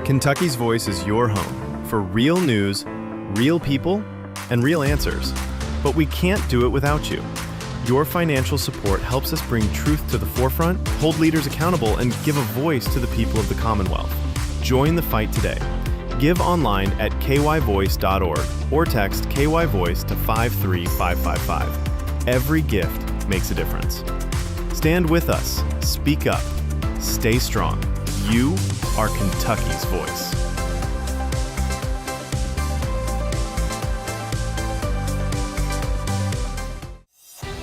Kentucky's Voice is your home for real news, real people, and real answers. But we can't do it without you. Your financial support helps us bring truth to the forefront, hold leaders accountable, and give a voice to the people of the Commonwealth. Join the fight today. Give online at kyvoice.org or text KYVoice to 53555. Every gift makes a difference. Stand with us. Speak up. Stay strong. You are Kentucky's voice.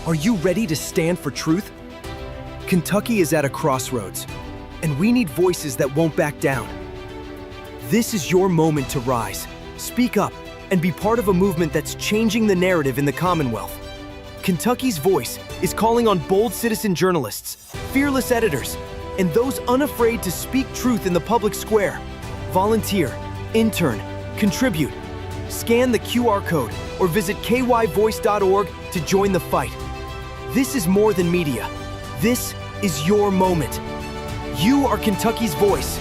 Are you ready to stand for truth? Kentucky is at a crossroads, and we need voices that won't back down. This is your moment to rise, speak up, and be part of a movement that's changing the narrative in the Commonwealth. Kentucky's Voice is calling on bold citizen journalists, fearless editors, and those unafraid to speak truth in the public square. Volunteer, intern, contribute. Scan the QR code or visit kyvoice.org to join the fight. This is more than media. This is your moment. You are Kentucky's voice.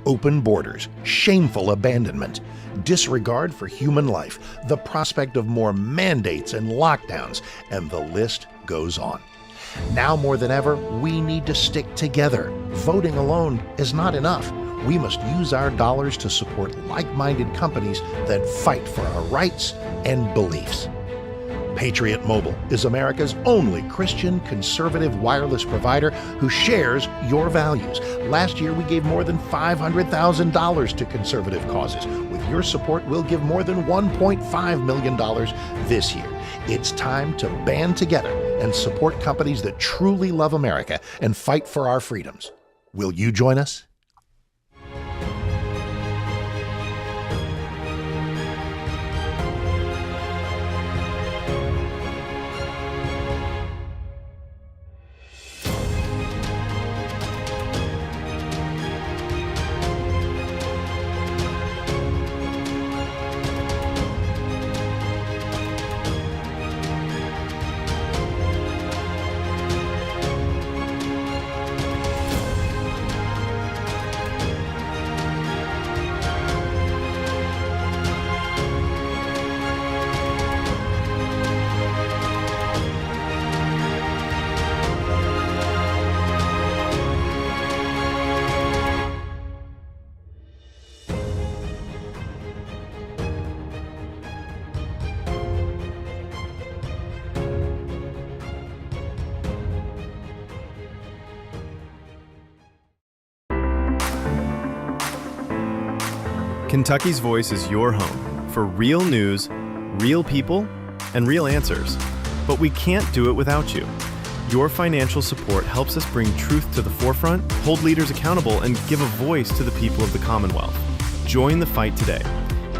Open borders, shameful abandonment, disregard for human life, the prospect of more mandates and lockdowns, and the list goes on. Now more than ever, we need to stick together. Voting alone is not enough. We must use our dollars to support like-minded companies that fight for our rights and beliefs. Patriot Mobile is America's only Christian conservative wireless provider who shares your values. Last year, we gave more than $500,000 to conservative causes. With your support, we'll give more than $1.5 million this year. It's time to band together and support companies that truly love America and fight for our freedoms. Will you join us? Kentucky's Voice is your home for real news, real people, and real answers. But we can't do it without you. Your financial support helps us bring truth to the forefront, hold leaders accountable, and give a voice to the people of the Commonwealth. Join the fight today.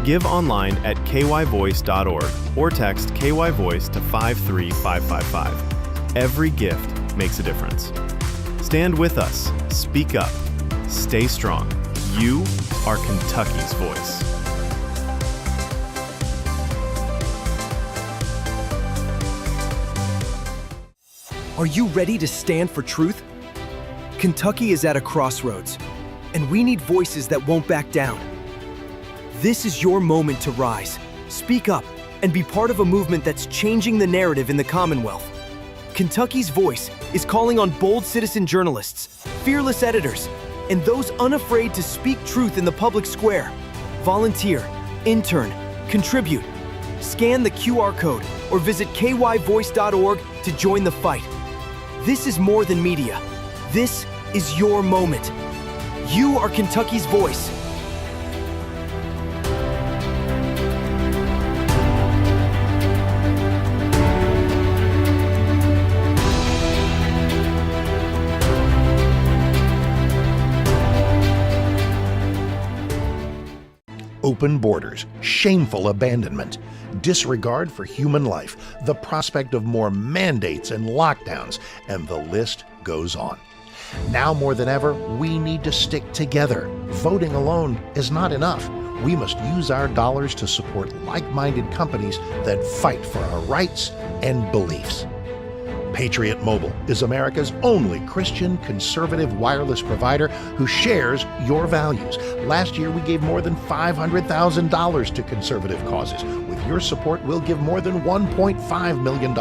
Give online at kyvoice.org or text KYVoice to 53555. Every gift makes a difference. Stand with us. Speak up. Stay strong. You are Kentucky's voice. Are you ready to stand for truth? Kentucky is at a crossroads, and we need voices that won't back down. This is your moment to rise, speak up, and be part of a movement that's changing the narrative in the Commonwealth. Kentucky's Voice is calling on bold citizen journalists, fearless editors, and those unafraid to speak truth in the public square. Volunteer, intern, contribute. Scan the QR code or visit kyvoice.org to join the fight. This is more than media. This is your moment. You are Kentucky's voice. Open borders, shameful abandonment, disregard for human life, the prospect of more mandates and lockdowns, and the list goes on. Now more than ever, we need to stick together. Voting alone is not enough. We must use our dollars to support like-minded companies that fight for our rights and beliefs. Patriot Mobile is America's only Christian conservative wireless provider who shares your values. Last year, we gave more than $500,000 to conservative causes. With your support, we'll give more than $1.5 million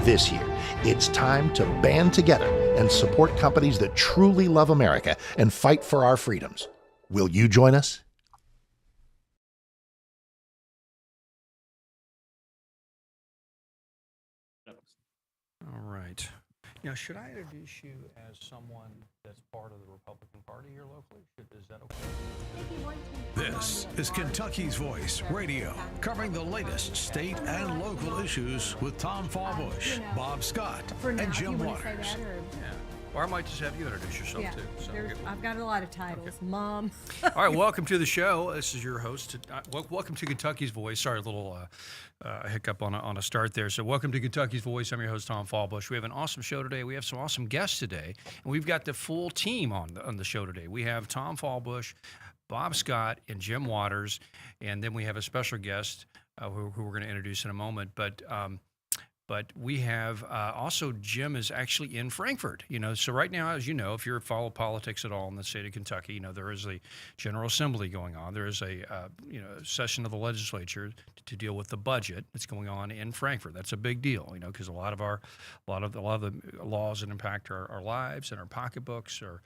this year. It's time to band together and support companies that truly love America and fight for our freedoms. Will you join us? All right. Now, should I introduce you as someone that's part of the Republican Party here locally? Is that okay? This is Kentucky's Voice Radio, covering the latest state and local issues with Tom Fallbush, Bob Scott, and Jim Waters. Yeah. Or I might just have you introduce yourself, too. So I've got a lot of titles. Okay. Mom. All right, welcome to the show. This is your host. Welcome to Kentucky's Voice. Sorry, a little hiccup on a start there. So welcome to Kentucky's Voice. I'm your host, Tom Fallbush. We have an awesome show today. We have some awesome guests today. And we've got the full team on the show today. We have Tom Fallbush, Bob Scott, and Jim Waters. And then we have a special guest who we're going to introduce in a moment. But we have also Jim is actually in Frankfort, So right now, as you know, if you follow politics at all in the state of Kentucky, there is a General Assembly going on. There is a session of the legislature to deal with the budget that's going on in Frankfort. That's a big deal, because a lot of the laws that impact our lives and our pocketbooks are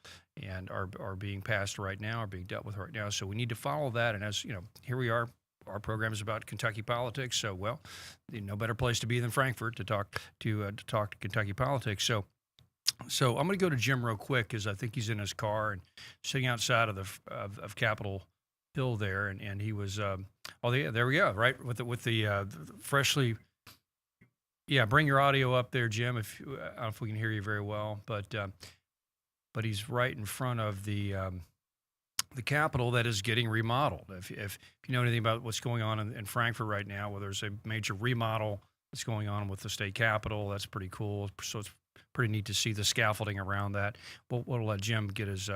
being passed right now, are being dealt with right now. So we need to follow that. And as here we are. Our program is about Kentucky politics, so no better place to be than Frankfort to talk Kentucky politics. So I'm going to go to Jim real quick because I think he's in his car and sitting outside of Capitol Hill there, and he was there we go, right with the freshly. Yeah, bring your audio up there, Jim. I don't know if we can hear you very well, but he's right in front of the Capitol that is getting remodeled. If you know anything about what's going on in Frankfort right now, where there's a major remodel that's going on with the state capitol, that's pretty cool. So it's pretty neat to see the scaffolding around that. We'll let Jim get his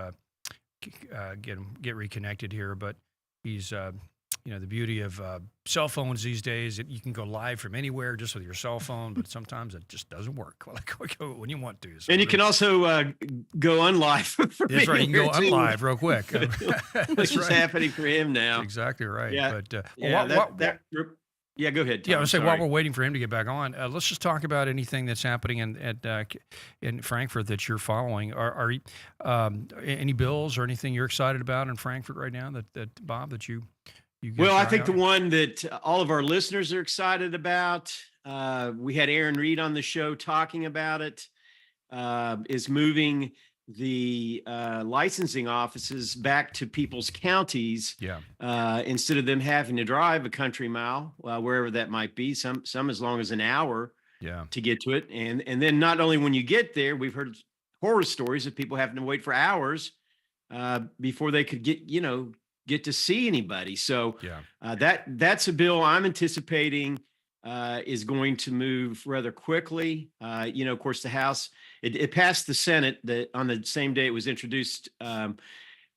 get reconnected here, but he's the beauty of cell phones these days, you can go live from anywhere just with your cell phone, but sometimes it just doesn't work when you want to. So and you can also go unlive. That's right. You can go unlive real quick. This is happening for him now. That's exactly right. Yeah. But yeah, go ahead, Tom. Yeah, I was saying while we're waiting for him to get back on, let's just talk about anything that's happening in Frankfort that you're following. Are any bills or anything you're excited about in Frankfort right now that Bob, that you well, I think the one that all of our listeners are excited about, we had Aaron Reed on the show talking about it, is moving the licensing offices back to people's counties. Yeah. Instead of them having to drive a country mile, wherever that might be, some as long as an hour. Yeah. To get to it. And then not only when you get there, we've heard horror stories of people having to wait for hours before they could get to see anybody. So that's a bill I'm anticipating is going to move rather quickly. Of course, the House, it passed the Senate on the same day it was introduced,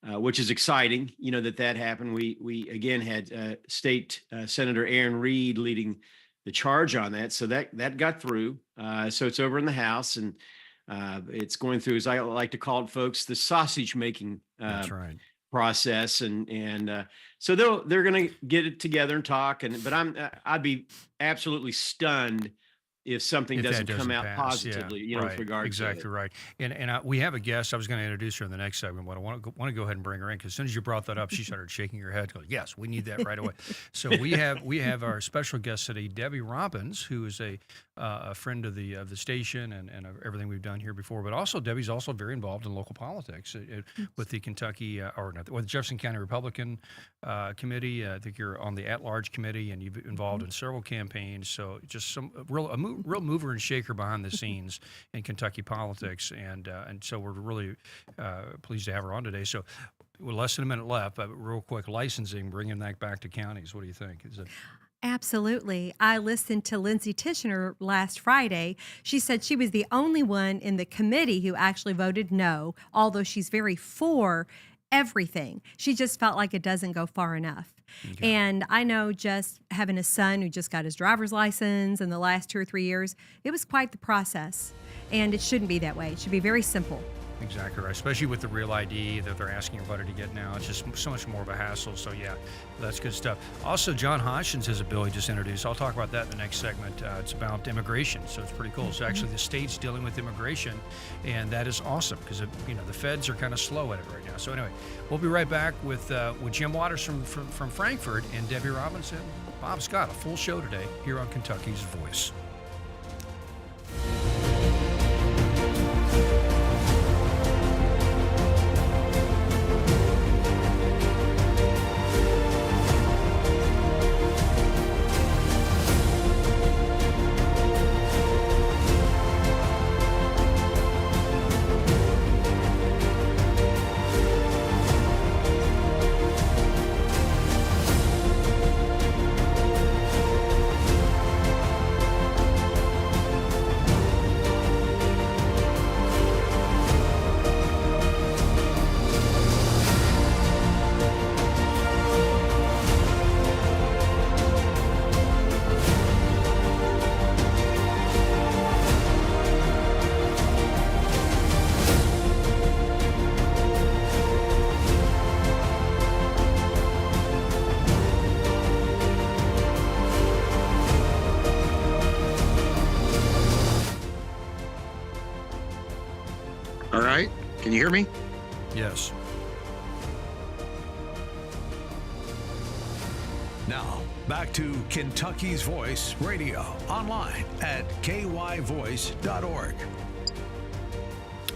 which is exciting, that happened. We again had State Senator Aaron Reed leading the charge on that. So that got through. So it's over in the House, and it's going through, as I like to call it, folks, the sausage making That's right. process, and so they're going to get it together and talk, but I'd be absolutely stunned if something doesn't come out pass. positively, right. with regard exactly to it. Right. And we have a guest. I was going to introduce her in the next segment, but I want to go ahead and bring her in because as soon as you brought that up, she started shaking her head. Going, yes, we need that right away. So we have our special guest today, Debbie Robbins, who is a friend of the station and everything we've done here before. But also, Debbie's also very involved in local politics with the Kentucky with the Jefferson County Republican Committee. I think you're on the at-large committee, and you've been involved in several campaigns. So just a real mover and shaker behind the scenes in Kentucky politics, and so we're really pleased to have her on today. So with less than a minute left, but real quick, licensing, bringing that back to counties. What do you think? Is it? Absolutely. I listened to Lindsay Tishner last Friday. She said she was the only one in the committee who actually voted no, although she's very for everything. She just felt like it doesn't go far enough. Okay. And I know, just having a son who just got his driver's license in the last 2 or 3 years, it was quite the process. And it shouldn't be that way. It should be very simple. Exactly right, especially with the real ID that they're asking everybody to get now. It's just so much more of a hassle. So yeah, that's good stuff. Also, John Hodgins has a bill he just introduced. I'll talk about that in the next segment. It's about immigration, so it's pretty cool. So actually, the state's dealing with immigration, and that is awesome because the feds are kind of slow at it right now. So anyway, we'll be right back with Jim Waters from Frankfurt and Debbie Robinson, Bob Scott. A full show today here on Kentucky's Voice. All right. Can you hear me? Yes. Now, back to Kentucky's Voice Radio, online at kyvoice.org.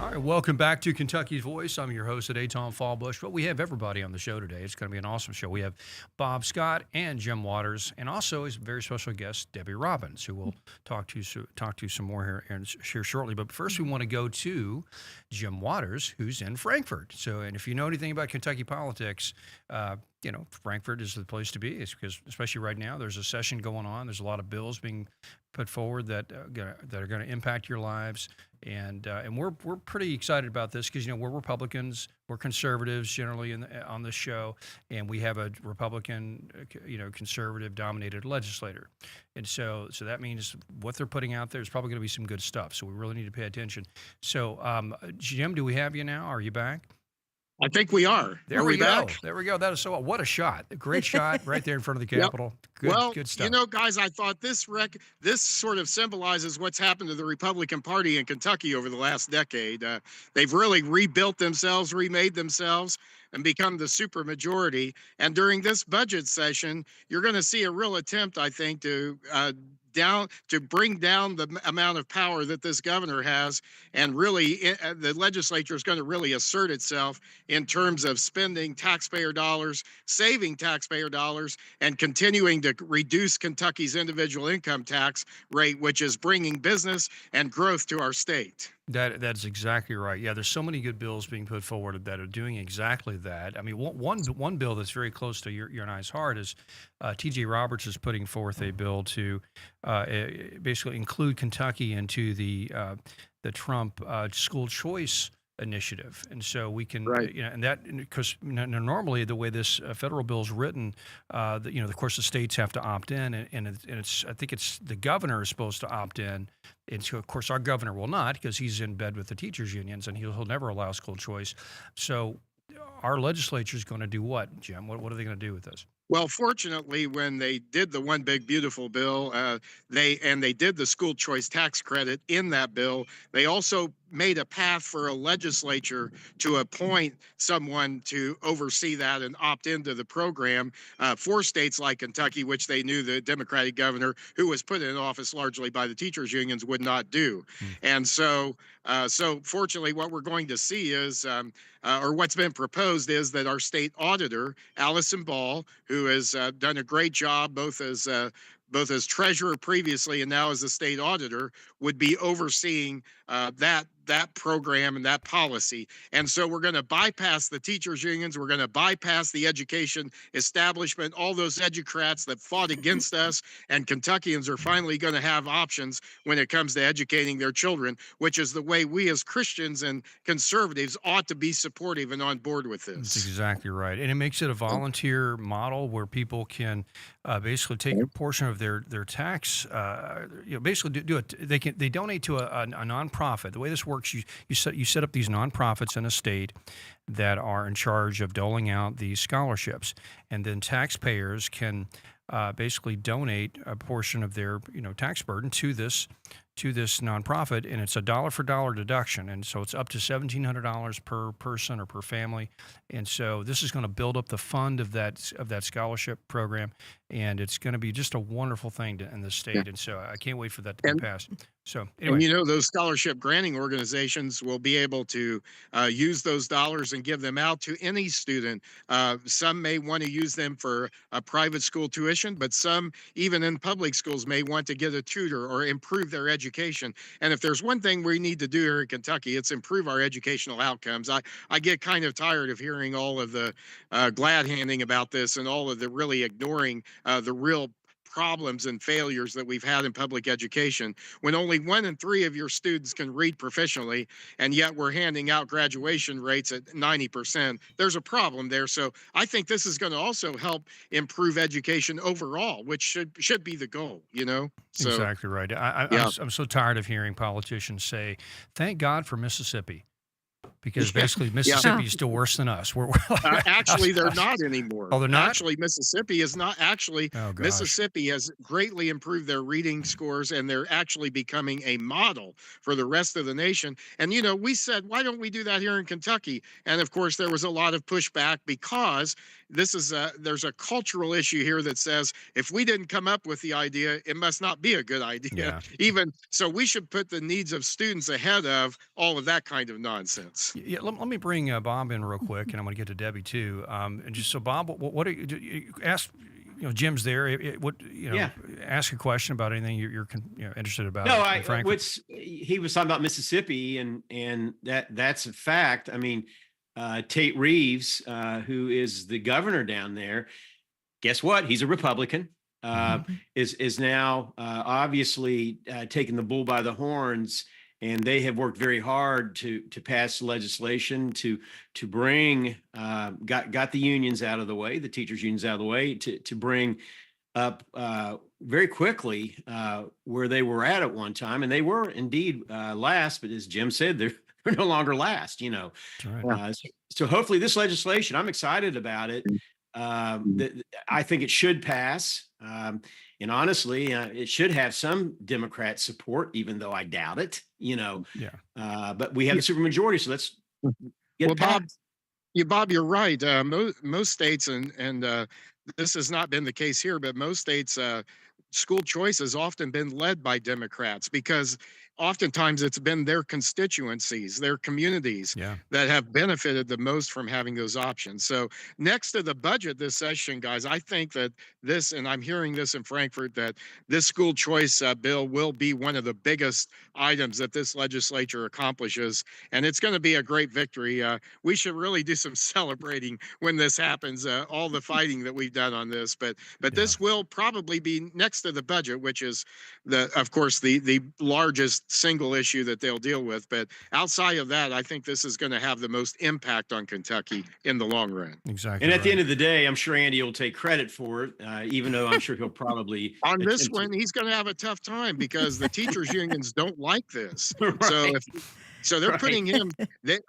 All right, welcome back to Kentucky's Voice. I'm your host today, Tom Fallbush. But we have everybody on the show today. It's going to be an awesome show. We have Bob Scott and Jim Waters, and also his very special guest, Debbie Robbins, who we'll talk to some more here shortly. But first, we want to go to Jim Waters, who's in Frankfurt. So, and if you know anything about Kentucky politics, Frankfurt is the place to be. It's because, especially right now, there's a session going on. There's a lot of bills being put forward that are going to impact your lives, and we're pretty excited about this because we're Republicans, we're conservatives generally on this show, and we have a Republican, conservative dominated legislator, and so that means what they're putting out there is probably going to be some good stuff. So we really need to pay attention. So, Jim, do we have you now? Are you back? I think we are. There Are we go. back? There we go. That is so. What a shot! A great shot right there in front of the Yep. Capitol. Good, good stuff. Guys, I thought this sort of symbolizes what's happened to the Republican Party in Kentucky over the last decade. They've really rebuilt themselves, remade themselves, and become the supermajority. And during this budget session, you're going to see a real attempt, I think, to bring down the amount of power that this governor has, and really the legislature is going to really assert itself in terms of spending taxpayer dollars, saving taxpayer dollars, and continuing to reduce Kentucky's individual income tax rate, which is bringing business and growth to our state. That's exactly right. Yeah, there's so many good bills being put forward that are doing exactly that. I mean, one bill that's very close to your and I's heart is T.J. Roberts is putting forth a bill to basically include Kentucky into the Trump school choice initiative, and so we can, Right. and that, because normally the way this federal bill is written, of course the states have to opt in, and it's I think it's the governor is supposed to opt in, and so of course our governor will not because he's in bed with the teachers unions and he'll never allow school choice. So our legislature is going to do what, Jim? What are they going to do with this? Well, fortunately, when they did the One Big Beautiful bill, they did the school choice tax credit in that bill. They also made a path for a legislature to appoint someone to oversee that and opt into the program for states like Kentucky, which they knew the Democratic governor, who was put in office largely by the teachers unions, would not do. And so fortunately, what we're going to see is, or what's been proposed is that our state auditor, Allison Ball, who has done a great job both as both as treasurer previously and now as the state auditor, would be overseeing that program and that policy. And so we're going to bypass the teachers unions. We're going to bypass the education establishment, all those educrats that fought against us. And Kentuckians are finally going to have options when it comes to educating their children, which is the way we as Christians and conservatives ought to be supportive and on board with That's this. exactly right, and it makes it a volunteer model where people can basically take a portion of their tax. Basically do it. They donate to a nonprofit. The way this works, you set up these nonprofits in a state that are in charge of doling out these scholarships, and then taxpayers can basically donate a portion of their tax burden to this nonprofit, and it's a dollar for dollar deduction, and so it's up to $1,700 per person or per family, and so this is going to build up the fund of that scholarship program, and it's going to be just a wonderful thing in the state, and so I can't wait for that to be passed. So anyway, and those scholarship granting organizations will be able to use those dollars and give them out to any student. Some may want to use them for a private school tuition, but some, even in public schools, may want to get a tutor or improve their education. And if there's one thing we need to do here in Kentucky, it's improve our educational outcomes. I get kind of tired of hearing all of the glad handing about this and all of the really ignoring the real problems and failures that we've had in public education when only 1 in 3 of your students can read proficiently, and yet we're handing out graduation rates at 90%. There's a problem there. So I think this is going to also help improve education overall, which should be the goal, So, exactly right. I'm so tired of hearing politicians say, "Thank God for Mississippi." Because basically Mississippi is still worse than us. Actually, they're not anymore. Oh, they're not? Actually, Mississippi is not. Actually, Mississippi has greatly improved their reading scores, and they're actually becoming a model for the rest of the nation. And, we said, why don't we do that here in Kentucky? And, of course, there was a lot of pushback because there's a cultural issue here that says if we didn't come up with the idea, it must not be a good idea. Yeah. Even so, we should put the needs of students ahead of all of that kind of nonsense. Yeah, let me bring Bob in real quick, and I'm going to get to Debbie too. And just so, Bob, what are you ask? Jim's there. Ask a question about anything you're interested about. No, he was talking about Mississippi, and that's a fact. I mean, Tate Reeves, who is the governor down there, guess what? He's a Republican. Is now obviously taking the bull by the horns. And they have worked very hard to pass legislation to bring got the unions out of the way, the teachers unions out of the way, to bring up very quickly where they were at one time, and they were indeed last. But as Jim said, they're no longer last. Right. So hopefully this legislation, I'm excited about it. I think it should pass. And honestly, it should have some Democrat support, even though I doubt it, but we have a supermajority, so let's get it passed. Bob, you're right. Most states, and this has not been the case here, but most states, school choice has often been led by Democrats because oftentimes it's been their constituencies, their communities that have benefited the most from having those options. So next to the budget this session, guys, I think that and I'm hearing this in Frankfurt, that this school choice bill will be one of the biggest items that this legislature accomplishes. And it's going to be a great victory. We should really do some celebrating when this happens, all the fighting that we've done on this. But this will probably be next to the budget, which is, of course, the largest single issue that they'll deal with. But outside of that, I think this is going to have the most impact on Kentucky in the long run. Exactly. And at the end of the day, I'm sure Andy will take credit for it, even though I'm sure he'll probably on this one, he's going to have a tough time because the teachers unions don't like this. Right. So they're putting him.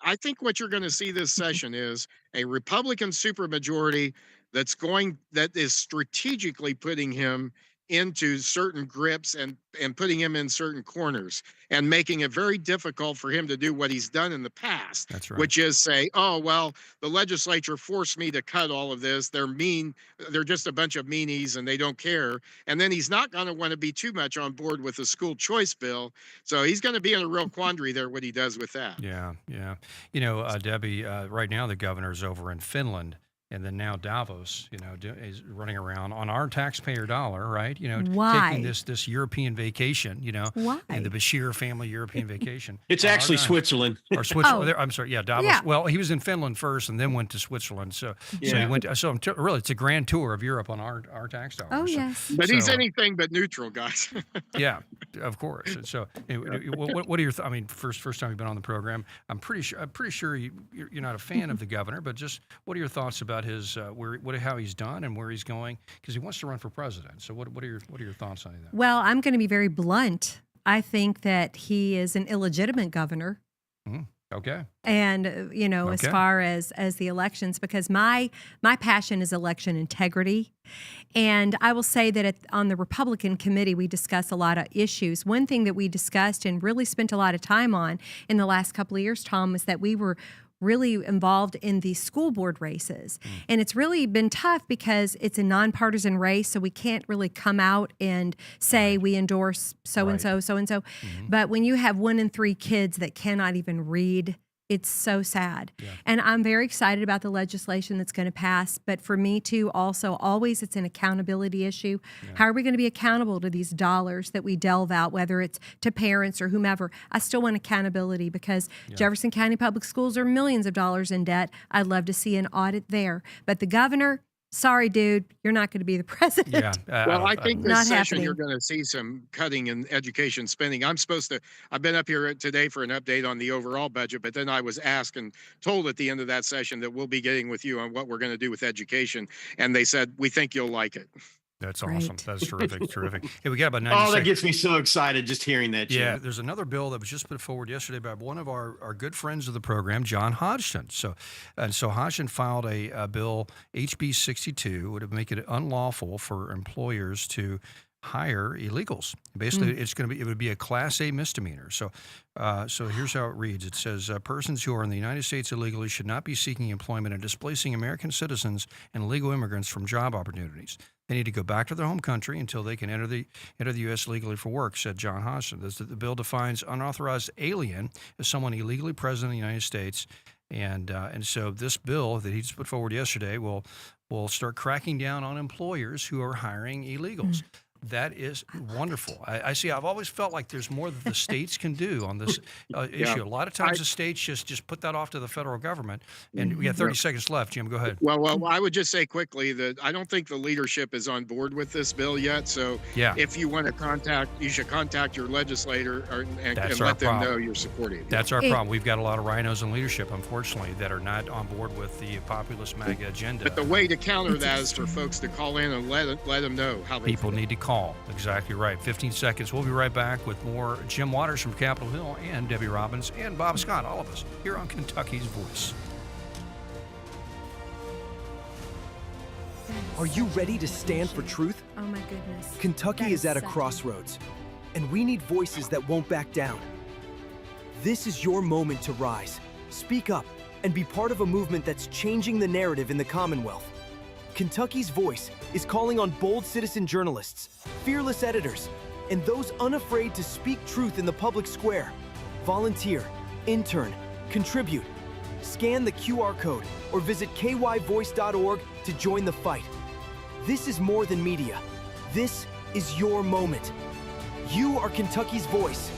I think what you're going to see this session is a Republican supermajority that is strategically putting him into certain grips and putting him in certain corners and making it very difficult for him to do what he's done in the past. That's right. Which is say, oh, well, the legislature forced me to cut all of this. They're mean. They're just a bunch of meanies and they don't care. And then he's not going to want to be too much on board with the school choice bill. So he's going to be in a real quandary there what he does with that. Yeah. Debbie, right now the governor's over in Finland. and then now Davos, is running around on our taxpayer dollar, right? Why? Taking this European vacation, Why? and the Bashir family European vacation. It's actually Switzerland. Or Switzerland. Oh. I'm sorry, yeah, Davos. Yeah. Well, he was in Finland first, and then went to Switzerland. So Yeah. he went. Really, it's a grand tour of Europe on our tax dollars. Oh, So- yes. But he's So- anything but neutral, guys. Yeah, of course. And so, what are your? I mean, first time you've been on the program. I'm pretty sure you're not a fan of the governor, but just what are your thoughts about his how he's done and where he's going? Because he wants to run for president. So what are your thoughts on that? Well, I'm going to be very blunt. I think that he is an illegitimate governor. Okay. And as Okay. far as the elections, because my passion is election integrity, and I will say that on the Republican committee we discuss a lot of issues. One thing that we discussed and really spent a lot of time on in the last couple of years, Tom, was that we were really involved in the school board races. And it's really been tough because it's a nonpartisan race, so we can't really come out and say we endorse so-and-so, so-and-so. But when you have 1 in 3 kids that cannot even read, it's so sad. Yeah. And I'm very excited about the legislation that's going to pass. But for me, too, also, always it's an accountability issue. Yeah. How are we going to be accountable to these dollars that we delve out, whether it's to parents or whomever? I still want accountability because Jefferson County Public Schools are millions of dollars in debt. I'd love to see an audit there. But the governor, sorry, dude, you're not going to be the president. Yeah. Well, I think Not this session happening. you're going to see some cutting in education spending. I've been up here today for an update on the overall budget, but then I was asked and told at the end of that session that we'll be getting with you on what we're going to do with education. And they said, we think you'll like it. That's Great. awesome. That's terrific. Terrific. Hey, we got about 90 Oh, that seconds. gets me so excited just hearing that. Jim. Yeah, there's another bill that was just put forward yesterday by one of our good friends of the program, John Hodgson. So Hodgson filed a bill, HB 62, would make it unlawful for employers to hire illegals. Basically, it would be a Class A misdemeanor. So here's how it reads. It says persons who are in the United States illegally should not be seeking employment and displacing American citizens and illegal immigrants from job opportunities. They need to go back to their home country until they can enter the U.S. legally for work, said John Hodgson. The bill defines unauthorized alien as someone illegally present in the United States. And so this bill that he just put forward yesterday will start cracking down on employers who are hiring illegals. That is wonderful. I've always felt like there's more that the states can do on this issue. A lot of times the states just put that off to the federal government. And we got 30 seconds left. Jim, go ahead. Well, I would just say quickly that I don't think the leadership is on board with this bill yet. So if you want to you should contact your legislator and let them know you're supporting it. That's our problem. We've got a lot of rhinos in leadership, unfortunately, that are not on board with the populist MAGA agenda. But the way to counter that is for folks to call in and let them know how they People feel. need to call. Exactly right. 15 seconds. We'll be right back with more Jim Waters from Capitol Hill and Debbie Robbins and Bob Scott, all of us, here on Kentucky's Voice. Are you ready to stand for truth? Oh, my goodness. Kentucky That is at a such crossroads, and we need voices that won't back down. This is your moment to rise, speak up, and be part of a movement that's changing the narrative in the Commonwealth. Kentucky's Voice is calling on bold citizen journalists, fearless editors, and those unafraid to speak truth in the public square. Volunteer, intern, contribute. Scan the QR code or visit kyvoice.org to join the fight. This is more than media. This is your moment. You are Kentucky's voice.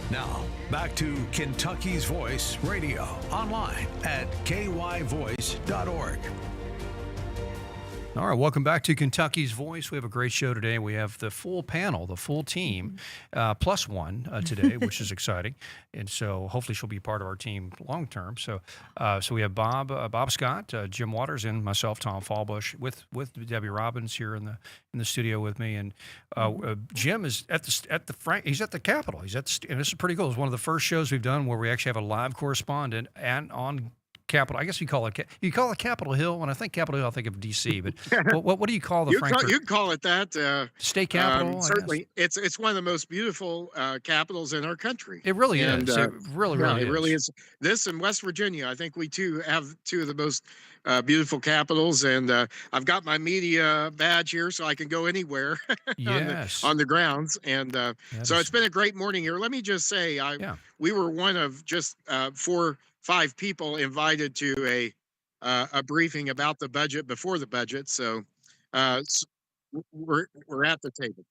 Now, back to Kentucky's Voice Radio, online at kyvoice.org. All right, welcome back to Kentucky's Voice. We have a great show today. We have the full panel, the full team, plus one today, which is exciting. And so hopefully she'll be part of our team long term. So we have Bob Scott, Jim Waters, and myself, Tom Fallbush, with Debbie Robbins here in the studio with me. And Jim is he's at the Capitol. And this is pretty cool. It's one of the first shows we've done where we actually have a live correspondent and on Capitol. I guess you call it Capitol Hill. When I think Capitol Hill, I think of D.C. But what do you call the Frankfurt? You can call it that. State Capitol. Certainly, it's one of the most beautiful capitals in our country. It really is. It really is. This and West Virginia, I think we too have two of the most beautiful capitals. And I've got my media badge here, so I can go anywhere on the grounds. And so it's been a great morning here. Let me just say, we were one of just 4-5 people invited to a briefing about the budget before the budget. So we're at the table.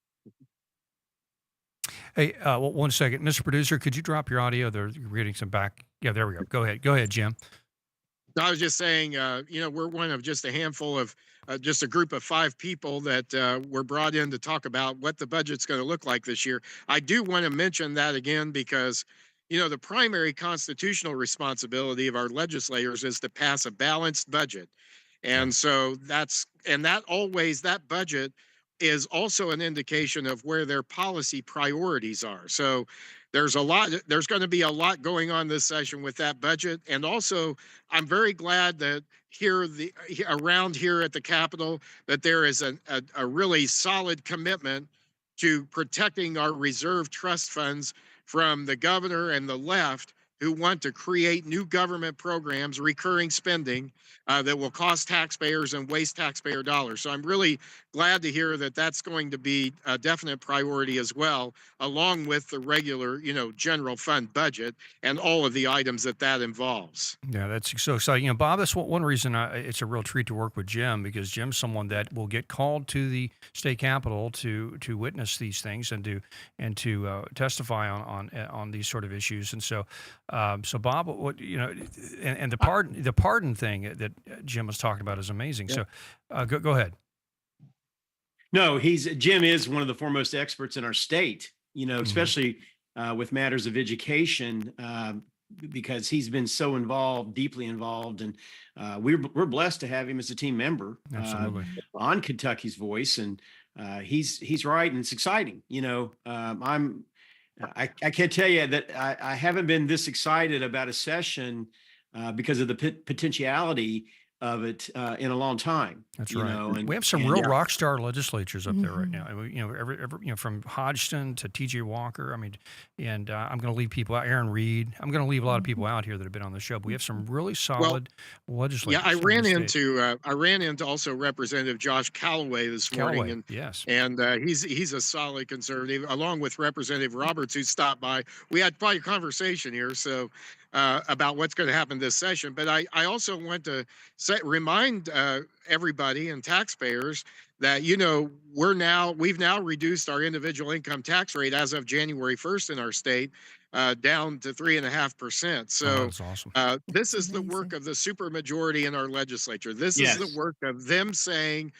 Hey, well, one second, Mr. Producer, could you drop your audio? They're getting some back. Yeah, there we go. Go ahead, Jim. I was just saying, we're one of just a handful of just a group of 5 people that were brought in to talk about what the budget's going to look like this year. I do want to mention that again because the primary constitutional responsibility of our legislators is to pass a balanced budget. And so that budget is also an indication of where their policy priorities are. So there's going to be a lot going on this session with that budget. And also, I'm very glad that around here at the Capitol, that there is a really solid commitment to protecting our reserve trust funds from the governor and the left who want to create new government programs, recurring spending that will cost taxpayers and waste taxpayer dollars. So I'm really glad to hear that that's going to be a definite priority as well, along with the regular, general fund budget and all of the items that involves. Yeah, that's so exciting. Bob, that's one reason it's a real treat to work with Jim, because Jim's someone that will get called to the state capitol to witness these things and to testify on these sort of issues. And so Bob, and the pardon thing that Jim was talking about is amazing. Yeah. So go ahead. No, Jim is one of the foremost experts in our state, especially with matters of education, because he's been so deeply involved. And we're blessed to have him as a team member on Kentucky's Voice. And he's right. And it's exciting. I can't tell you that I haven't been this excited about a session because of the potentiality of it in a long time. That's right. And we have some real rock star legislatures up there right now. From Hodgson to T.J. Walker. I mean, and I'm going to leave people out. Aaron Reed. I'm going to leave a lot of people out here that have been on the show. But we have some really solid legislators. Yeah, I ran into also Representative Josh Callaway this morning. And yes, and he's a solid conservative, along with Representative Roberts, who stopped by. We had probably a conversation here. So. About what's going to happen this session. But I also want to remind everybody and taxpayers that, we've now reduced our individual income tax rate as of January 1st in our state down to 3.5%. So that's awesome. This is the work of the supermajority in our legislature. This is the work of them saying,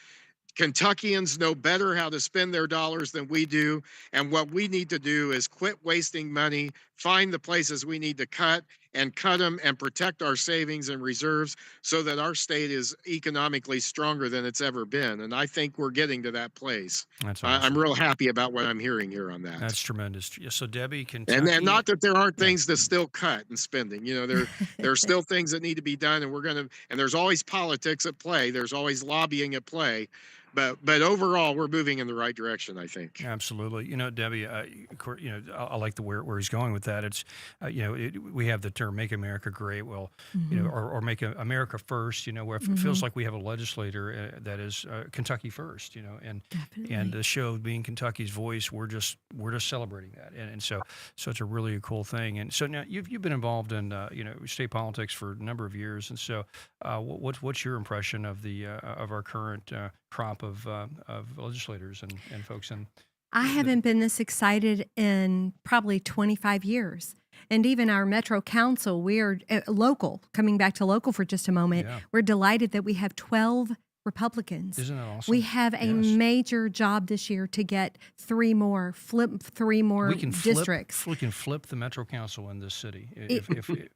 Kentuckians know better how to spend their dollars than we do. And what we need to do is quit wasting money, find the places we need to cut them and protect our savings and reserves so that our state is economically stronger than it's ever been. And I think we're getting to that place. That's awesome. I'm real happy about what I'm hearing here on that. That's tremendous. So Debbie, Kentucky, and not that there aren't things to still cut and spending. There are still things that need to be done, and there's always politics at play. There's always lobbying at play. But overall, we're moving in the right direction, I think. Absolutely. Debbie, I like where he's going with that. It's, we have the term "Make America Great." Well, or "Make America First." Where it feels like we have a legislator that is Kentucky first. And the show being Kentucky's Voice, we're just celebrating that, and so it's a really cool thing. And so now you've been involved in state politics for a number of years, and so what's your impression of the of our current crop of legislators and folks in I haven't been this excited in probably 25 years. And even our Metro Council, we're local, coming back to local for just a moment, we're delighted that we have 12 Republicans. Isn't that awesome? We have a major job this year to get flip 3 more districts. We can flip the Metro Council in this city.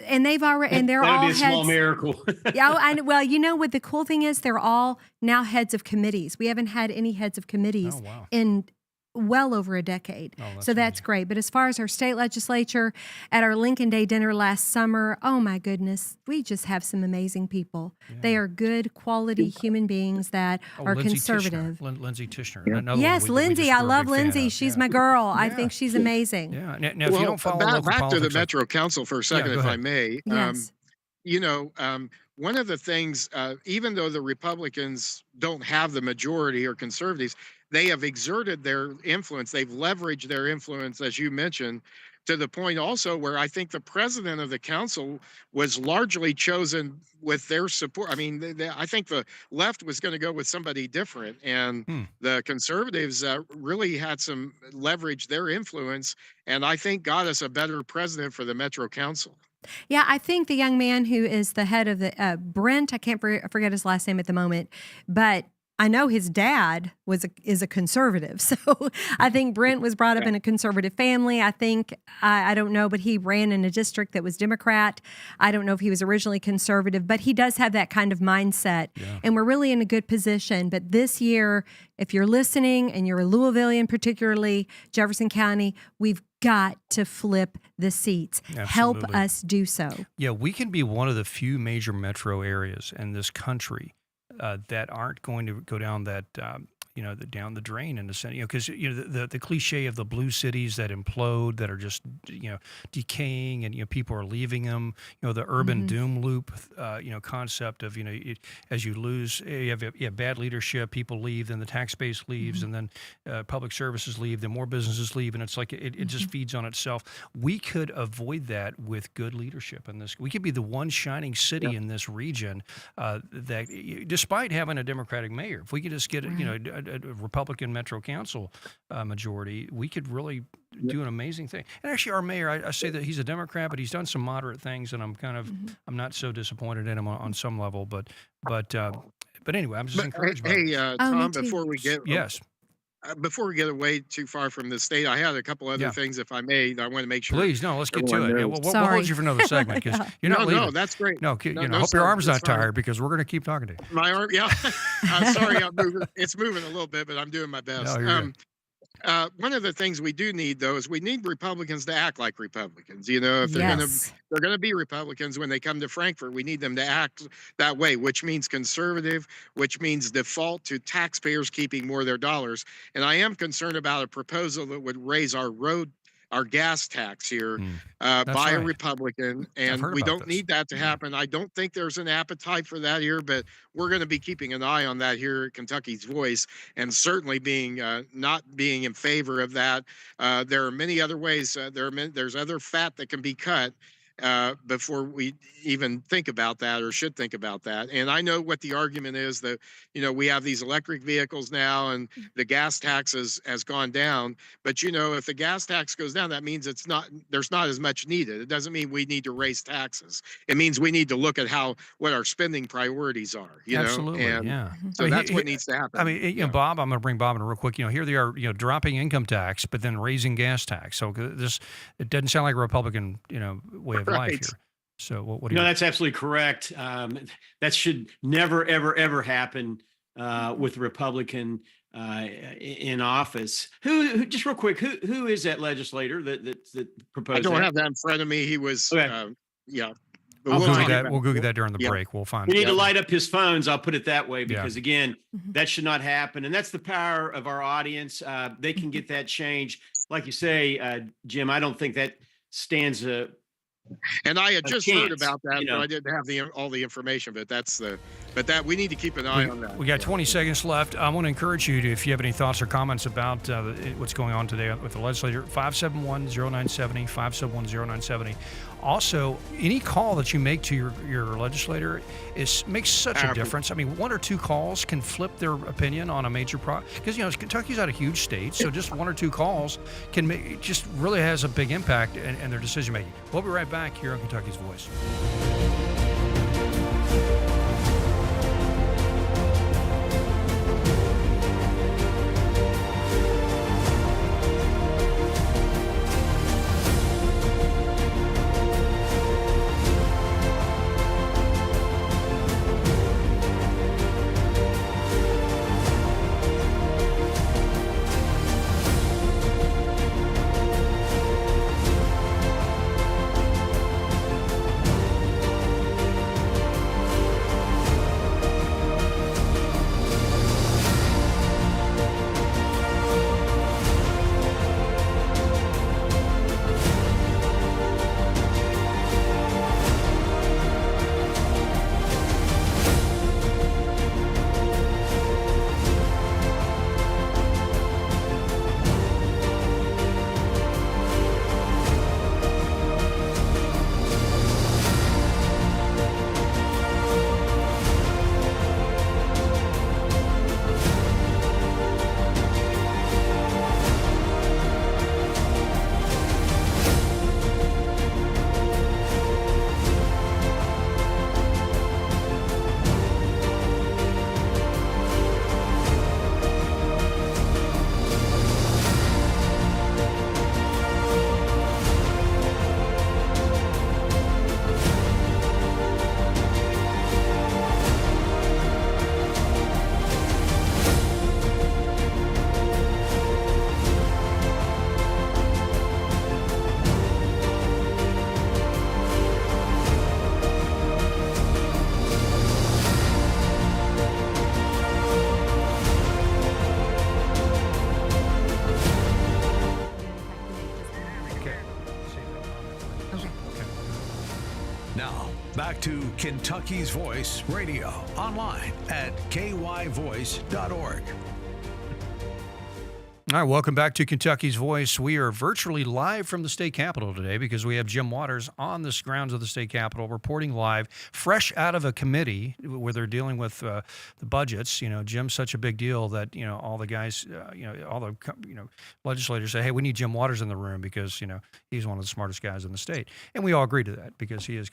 And they've already, and they're That all would be a small miracle. well, you know what the cool thing is? They're all now heads of committees. We haven't had any heads of committees in well over a decade. So that's great. But as far as our state legislature, at our Lincoln Day dinner last summer, oh my goodness, we just have some amazing people. They are good, quality human beings that are Lindsay conservative. Lindsay Tishner. Yes, Lindsay. I love Lindsay. She's my girl. I think she's amazing. Yeah. Now, if you don't follow local back to the politics, Metro Council for a second, if I may. Yes. One of the things, even though the Republicans don't have the majority or conservatives, they have exerted their influence. They've leveraged their influence, as you mentioned, to the point also where I think the president of the council was largely chosen with their support. I mean, I think the left was going to go with somebody different, and the conservatives really had some leverage their influence, and I think got us a better president for the Metro Council. Yeah, I think the young man who is the head of the Brent, I can't forget his last name at the moment, but I know his dad is a conservative. So I think Brent was brought up in a conservative family. I think, I don't know, but he ran in a district that was Democrat. I don't know if he was originally conservative, but he does have that kind of mindset. And we're really in a good position. But this year, if you're listening and you're a Louisvillian, particularly Jefferson County, we've got to flip the seats. Help us do so. Yeah, we can be one of the few major metro areas in this country that aren't going to go down that down the drain in a sense, because the cliche of the blue cities that implode, that are just decaying, and people are leaving them. The urban doom loop, concept of as you lose, you have bad leadership, people leave, then the tax base leaves, and then public services leave, then more businesses leave, and it's like it just feeds on itself. We could avoid that with good leadership in this. We could be the one shining city in this region that, despite having a Democratic mayor, if we could just get a Republican Metro Council majority, we could really do an amazing thing. And actually, our mayor, I say that he's a Democrat, but he's done some moderate things, and I'm I'm not so disappointed in him on some level. But anyway, I'm just encouraged. Tom, before we get before we get away too far from the state, I had a couple other things, if I may, that I want to make sure. Please, no, let's get to it. Yeah, we'll hold you for another segment because you're not leaving. No, that's great. No, I hope your arm's not tired because we're going to keep talking to you. My arm, yeah. Sorry, it's moving a little bit, but I'm doing my best. No, you're good. One of the things we do need, though, is we need Republicans to act like Republicans. If they're going to be Republicans when they come to Frankfurt, we need them to act that way, which means conservative, which means default to taxpayers keeping more of their dollars. And I am concerned about a proposal that would raise our gas tax here by a Republican, and we don't need that to happen. I don't think there's an appetite for that here, but we're going to be keeping an eye on that here at Kentucky's Voice, and certainly not being in favor of that. There are many other ways. There's other fat that can be cut before we even think about that or should think about that. And I know what the argument is that, we have these electric vehicles now and the gas tax has gone down. But, if the gas tax goes down, that means there's not as much needed. It doesn't mean we need to raise taxes. It means we need to look at what our spending priorities are, Absolutely, and so that's what needs to happen. I mean, Bob, I'm going to bring Bob in real quick. Here they are, dropping income tax, but then raising gas tax. So it doesn't sound like a Republican, way of life here. So what do you? No, that's absolutely correct. That should never, ever, ever happen with a Republican in office. Who just real quick, who is that legislator that proposed? I don't that? have that in front of me. He was, yeah. We'll Google that during the break. We'll find. We need to light up his phones. I'll put it that way because again, that should not happen, and that's the power of our audience. They can get that change, like you say, Jim. I don't think that stands a. And I had just chance, heard about that, but I didn't have all the information. But that's the But that we need to keep an eye on that. We got 20 seconds left. I want to encourage you to, if you have any thoughts or comments about what's going on today with the legislature, 571-0970, 571-0970. Also, any call that you make to your legislator makes such a difference. I mean, 1 or 2 calls can flip their opinion on a major because Kentucky's not a huge state, so just 1 or 2 calls just really has a big impact in their decision making. We'll be right back here on Kentucky's Voice. Now, back to Kentucky's Voice Radio, online at kyvoice.org. All right, welcome back to Kentucky's Voice. We are virtually live from the state capitol today because we have Jim Waters on the grounds of the state capitol reporting live, fresh out of a committee where they're dealing with the budgets. You know, Jim's such a big deal that, you know, all the guys, all the, legislators say, hey, we need Jim Waters in the room because, he's one of the smartest guys in the state. And we all agree to that because he is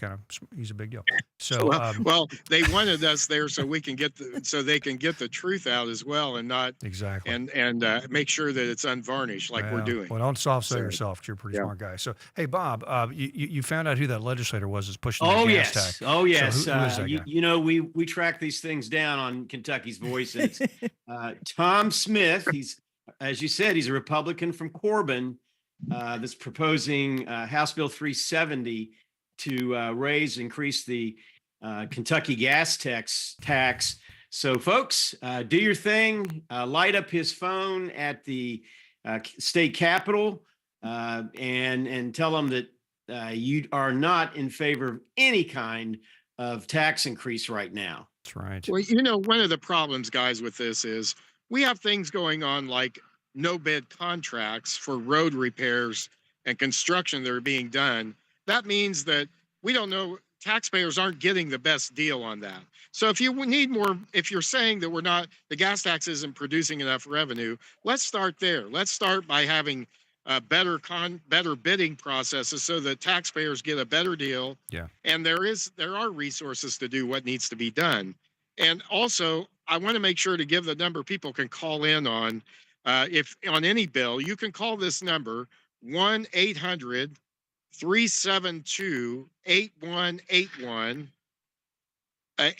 he's a big deal. So, well, they wanted us there so we can so they can get the truth out as well and not exactly and make sure that it's unvarnished like we're doing. Well, don't soft sell yourself. You're a pretty smart guy. So, hey, Bob, you found out who that legislator was that's pushing the gas tax. Oh, yes. So who is that guy? We track these things down on Kentucky's Voice. And it's Tom Smith. He's, as you said, he's a Republican from Corbin that's proposing House Bill 370 to increase the Kentucky gas tax. So, folks, do your thing. Light up his phone at the state capitol and tell him that you are not in favor of any kind of tax increase right now. That's right. Well, one of the problems, guys, with this is we have things going on like no bid contracts for road repairs and construction that are being done. That means that we don't know. Taxpayers aren't getting the best deal on that. So if you need more, if you're saying that the gas tax isn't producing enough revenue, let's start there. Let's start by having better bidding processes so that taxpayers get a better deal. Yeah. And there are resources to do what needs to be done. And also, I want to make sure to give the number people can call in on. If on any bill, you can call this number 1-800-372-8181.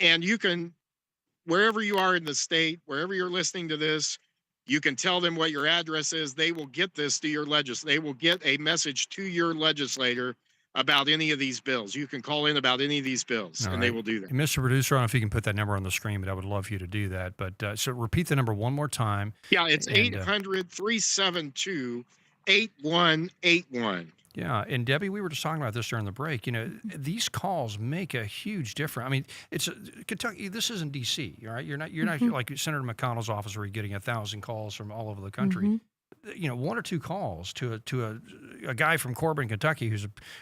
And you can, wherever you are in the state, wherever you're listening to this, you can tell them what your address is. They will get this to your They will get a message to your legislator about any of these bills. You can call in about any of these bills, and they will do that. And Mr. Producer, I don't know if you can put that number on the screen, but I would love for you to do that. But so repeat the number one more time. Yeah, it's 800-372-8181. Yeah, and Debbie, we were just talking about this during the break. These calls make a huge difference. I mean, it's Kentucky. This isn't D.C. All right, you're not like Senator McConnell's office where you're getting 1,000 calls from all over the country. One or two calls to a guy from Corbin, Kentucky, who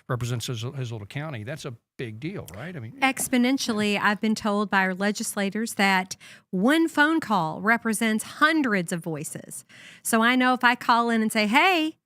represents his little county. That's a big deal, right? I mean, exponentially, I've been told by our legislators that one phone call represents hundreds of voices. So I know if I call in and say, "Hey,"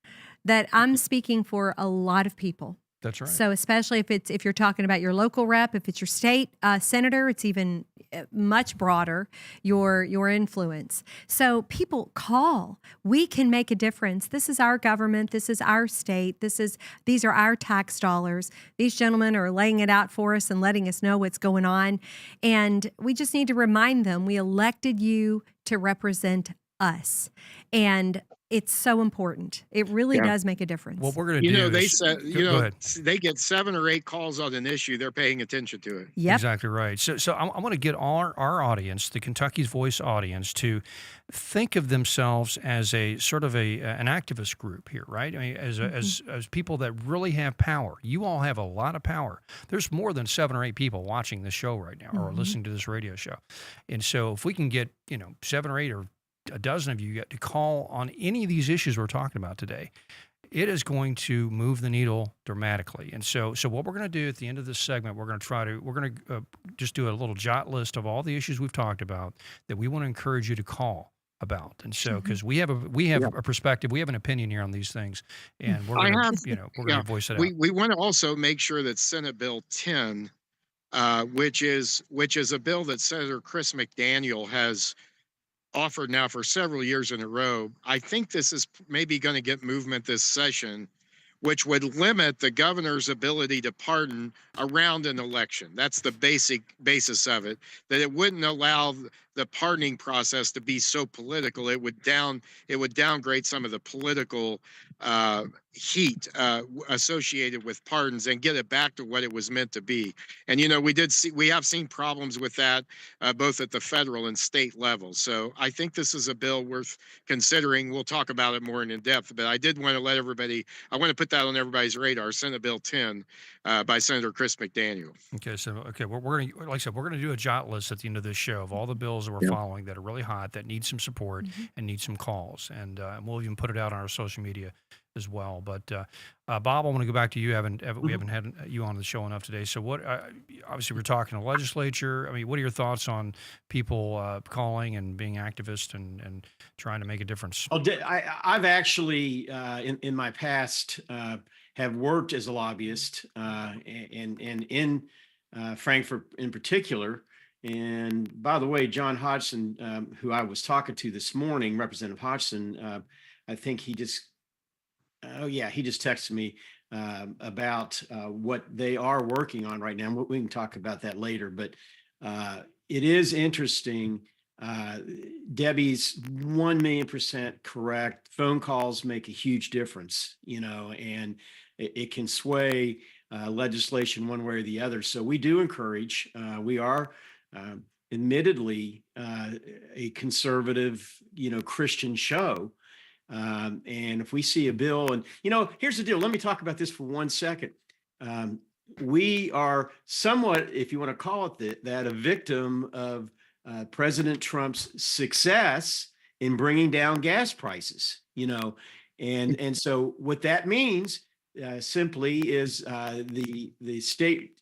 that I'm speaking for a lot of people. That's right. So especially if you're talking about your local rep, if it's your state senator, it's even much broader, your influence. So people call. We can make a difference. This is our government. This is our state. These are our tax dollars. These gentlemen are laying it out for us and letting us know what's going on. And we just need to remind them we elected you to represent us. And it's so important. It really does make a difference. What we're going to do, they is, said, go ahead. they get 7 or 8 calls on an issue. They're paying attention to it. Yep. Exactly right. So I want to get our audience, the Kentucky's Voice audience, to think of themselves as a sort of an activist group here, right? I mean, as people that really have power. You all have a lot of power. There's more than 7 or 8 people watching this show right now or listening to this radio show, and so if we can get 7 or 8 or a dozen of you get to call on any of these issues we're talking about today, it is going to move the needle dramatically. And so what we're going to do at the end of this segment, we're going to just do a little jot list of all the issues we've talked about that we want to encourage you to call about. And so, because we have a perspective, we have an opinion here on these things, and we're going to voice it out. We want to also make sure that Senate Bill 10, which is a bill that Senator Chris McDaniel has offered now for several years in a row. I think this is maybe going to get movement this session, which would limit the governor's ability to pardon around an election. That's the basis of it, that it wouldn't allow the pardoning process to be so political. It would downgrade some of the political heat associated with pardons and get it back to what it was meant to be. And we have seen problems with that both at the federal and state level. So I think this is a bill worth considering. We'll talk about it more in depth, but I did want to I want to put that on everybody's radar. Senate Bill 10 by Senator Chris McDaniel. Okay, we're going to, like I said, we're going to do a jot list at the end of this show of all the bills that we're following that are really hot, that need some support and need some calls, and we'll even put it out on our social media as well. But Bob, I want to go back to you. We haven't had you on the show enough today. So what? Obviously, we're talking to legislature. I mean, what are your thoughts on people calling and being activists and trying to make a difference? Well, I've actually in my past have worked as a lobbyist and in Frankfurt in particular. And by the way, John Hodgson, who I was talking to this morning, Representative Hodgson, I think he just texted me about what they are working on right now. We can talk about that later, but it is interesting. Debbie's 1,000,000% correct. Phone calls make a huge difference, and it can sway legislation one way or the other. So we do encourage, we are admittedly a conservative, Christian show. And if we see a bill, and here's the deal, let me talk about this for 1 second. We are somewhat, if you want to call it that, a victim of President Trump's success in bringing down gas prices, and so what that means simply is the state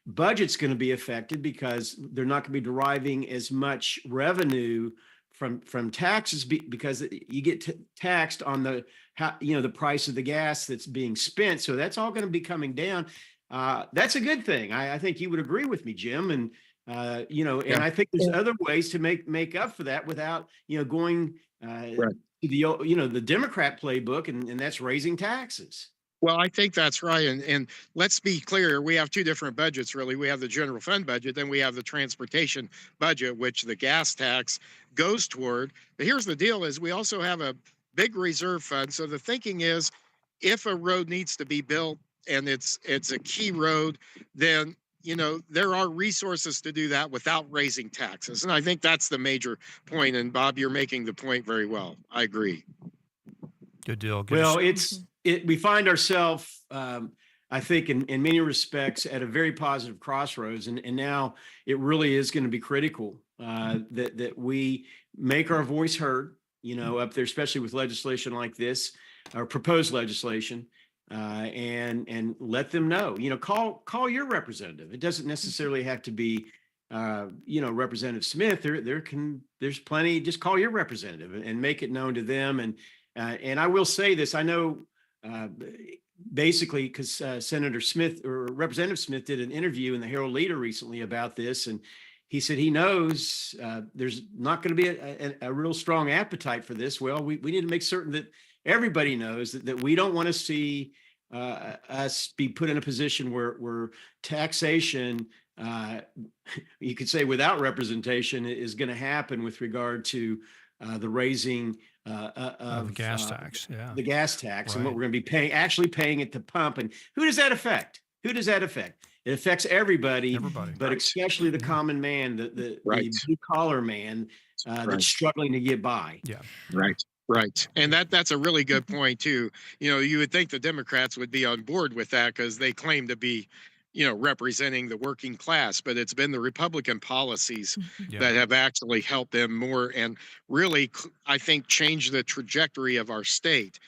budget's going to be affected because they're not going to be deriving as much revenue from taxes because you get taxed on the price of the gas that's being spent. So that's all going to be coming down. That's a good thing. I think you would agree with me, Jim. And and I think there's other ways to make up for that without going to the Democrat playbook, and that's raising taxes. Well, I think that's right. And let's be clear, we have 2 different budgets, really. We have the general fund budget, then we have the transportation budget, which the gas tax goes toward. But here's the deal is we also have a big reserve fund. So the thinking is if a road needs to be built and it's a key road, then there are resources to do that without raising taxes. And I think that's the major point. And Bob, you're making the point very well. I agree. Good deal. Well, we find ourselves, I think, in many respects, at a very positive crossroads, and now it really is going to be critical that we make our voice heard. Up there, especially with legislation like this, or proposed legislation, and let them know. Call your representative. It doesn't necessarily have to be, Representative Smith. There's plenty. Just call your representative and make it known to them. And I will say this. I know. Basically, because Senator Smith or Representative Smith did an interview in the Herald Leader recently about this, and he said he knows there's not going to be a real strong appetite for this. Well, we need to make certain that everybody knows that we don't want to see us be put in a position where taxation, you could say without representation, is going to happen with regard to the raising of the gas tax, the gas tax, right. And what we're going to be actually paying at the pump. And who does that affect? It affects everybody, but especially the common man, the blue collar man that's struggling to get by. Yeah, right. And that's a really good point too. You would think the Democrats would be on board with that because they claim to be, representing the working class, but it's been the Republican policies that have actually helped them more and really, I think, change the trajectory of our state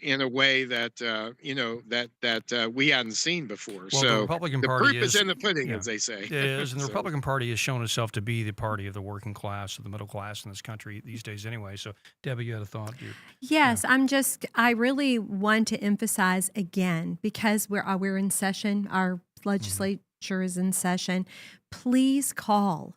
in a way that, that we hadn't seen before. Well, so the Republican the Party proof is in the pudding, as they say. It is, and the Republican Party has shown itself to be the party of the working class, of the middle class in this country these days anyway. So, Debbie, you had a thought? Yes, I really want to emphasize again, because we're in session, our legislature is in session. Please call.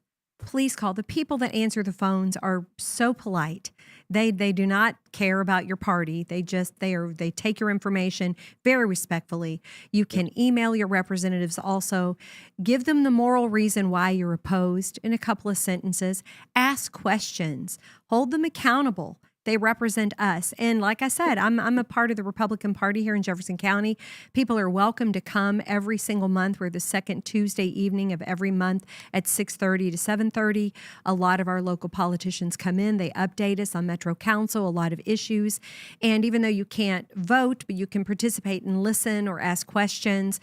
The people that answer the phones are so polite. They do not care about your party. They take your information very respectfully. You can email your representatives also. Give them the moral reason why you're opposed in a couple of sentences. Ask questions. Hold them accountable. They represent us. And like I said, I'm a part of the Republican Party here in Jefferson County. People are welcome to come every single month. We're the second Tuesday evening of every month at 6:30 to 7:30. A lot of our local politicians come in. They update us on Metro Council, a lot of issues. And even though you can't vote, but you can participate and listen or ask questions.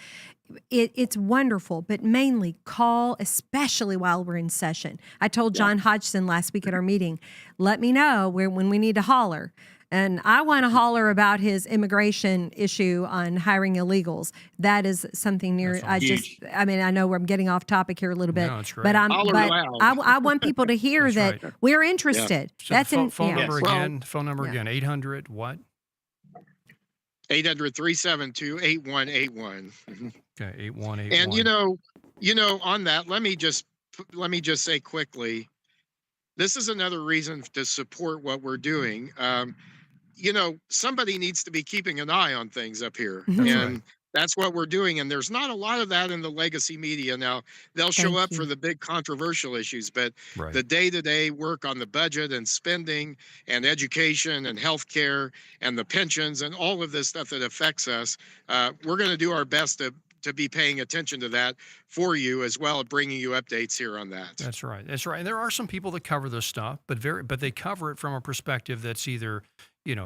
It's wonderful, but mainly call, especially while we're in session. I told John Hodgson last week at our meeting, let me know when we need to holler. And I want to holler about his immigration issue on hiring illegals. That is something near. I know I'm getting off topic here a little bit, but I want people to hear that we're interested. So that's phone number again. Phone number again. 800 what? 800-372-8181. Okay, 8181. And on that, let me just say quickly, this is another reason to support what we're doing. Somebody needs to be keeping an eye on things up here. That's what we're doing. And there's not a lot of that in the legacy media. Now, they'll show up for the big controversial issues, but the day-to-day work on the budget and spending and education and healthcare and the pensions and all of this stuff that affects us, we're going to do our best to be paying attention to that for you as well, bringing you updates here on that. That's right. And there are some people that cover this stuff, but they cover it from a perspective that's either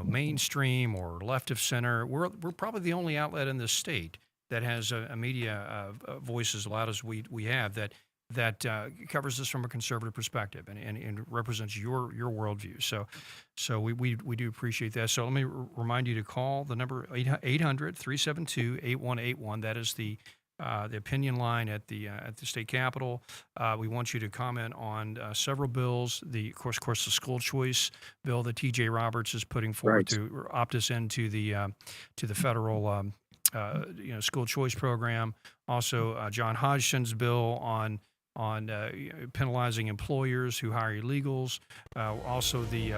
mainstream or left of center. We're probably the only outlet in this state that has a media voice as loud as we have that covers this from a conservative perspective and represents your worldview. So we do appreciate that. So let me remind you to call the number 800-372-8181. That is the opinion line at the state capitol. We want you to comment on several bills. Of course, the school choice bill that T.J. Roberts is putting forward to opt us into the federal school choice program. Also, John Hodgson's bill on penalizing employers who hire illegals. Also, the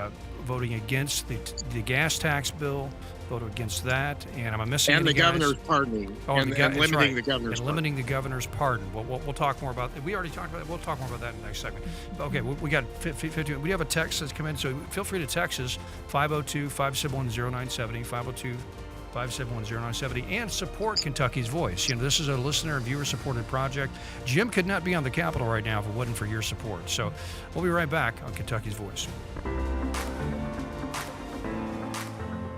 voting against the gas tax bill. Vote against that, and I'm missing. And the governor's pardoning. And limiting the governor's pardon. Limiting the governor's pardon. We'll talk more about that. We already talked about it. We'll talk more about that in the next segment. Okay, we got 50. We have a text that's come in, so feel free to text us 502-571-0970, 502-571-0970, and support Kentucky's Voice. This is a listener and viewer-supported project. Jim could not be on the Capitol right now if it wasn't for your support. So we'll be right back on Kentucky's Voice.